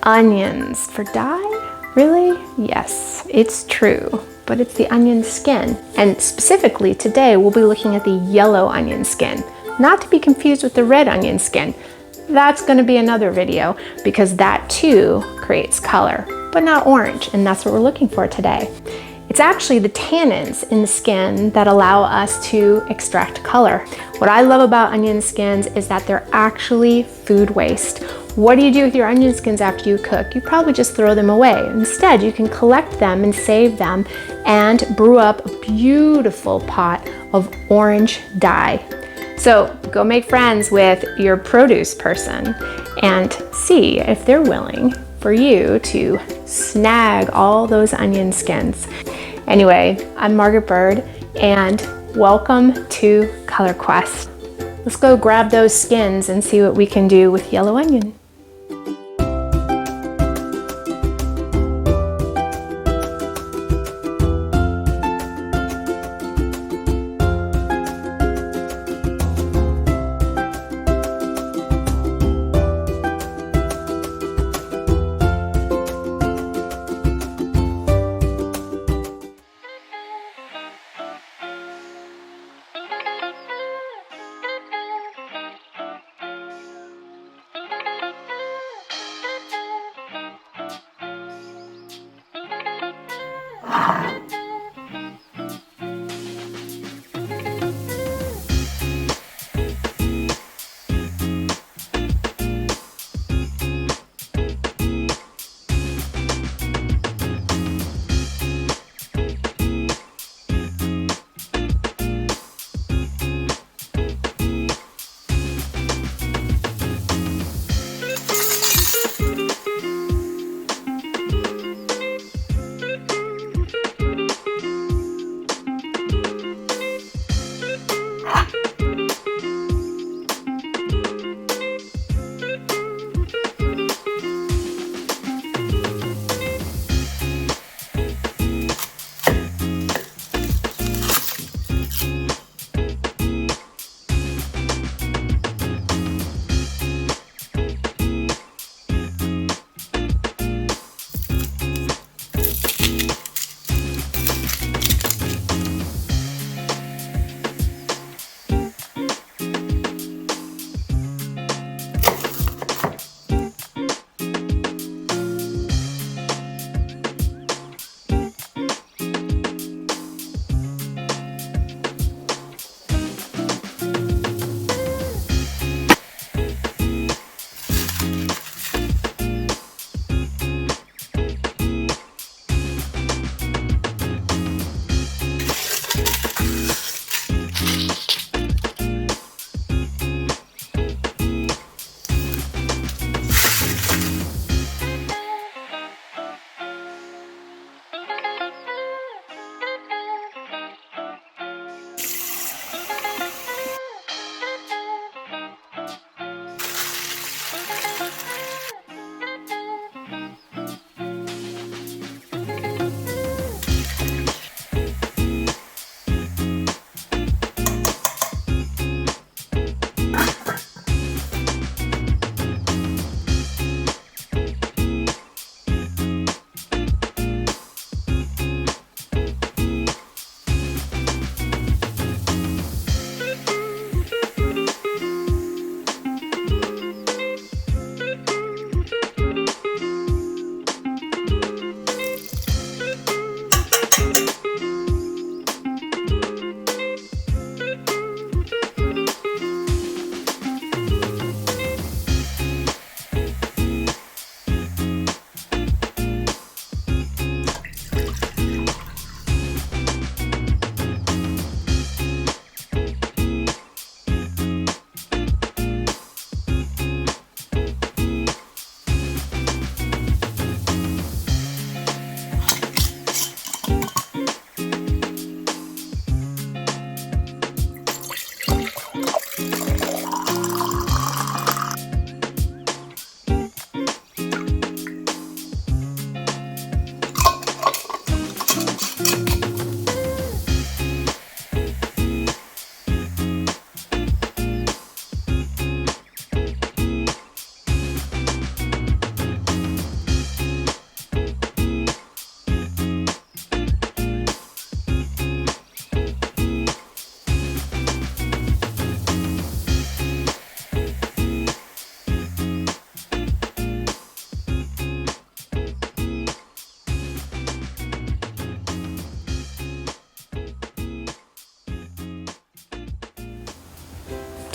onions for dye? Really? Yes, it's true, but it's the onion skin. And specifically today, we'll be looking at the yellow onion skin, not to be confused with the red onion skin. That's gonna be another video because that too creates color, but not orange, and that's what we're looking for today. It's actually the tannins in the skin that allow us to extract color. What I love about onion skins is that they're actually food waste. What do you do with your onion skins after you cook? You probably just throw them away. Instead, you can collect them and save them and brew up a beautiful pot of orange dye. So go make friends with your produce person and see if they're willing for you to snag all those onion skins. Anyway, I'm Margaret Byrd and welcome to Color Quest. Let's go grab those skins and see what we can do with yellow onion.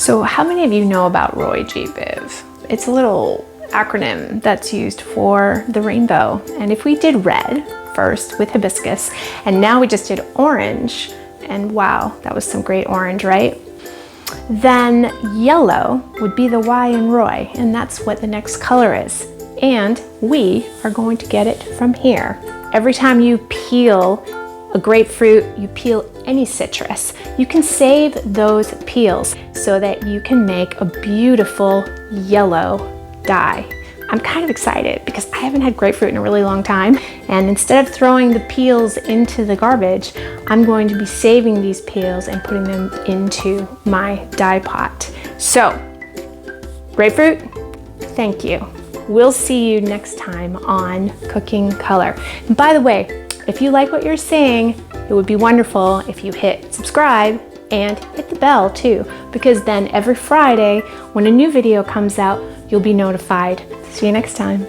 So how many of you know about Roy G. Biv? It's a little acronym that's used for the rainbow. And if we did red first with hibiscus, and now we just did orange, and wow, that was some great orange, right? Then yellow would be the Y in Roy, and that's what the next color is. And we are going to get it from here. Every time you peel a grapefruit, you peel any citrus, you can save those peels so that you can make a beautiful yellow dye. I'm kind of excited because I haven't had grapefruit in a really long time, and instead of throwing the peels into the garbage, I'm going to be saving these peels and putting them into my dye pot. So, grapefruit, thank you. We'll see you next time on Cooking Color. And by the way, if you like what you're seeing, it would be wonderful if you hit subscribe and hit the bell too, because then every Friday when a new video comes out, you'll be notified. See you next time.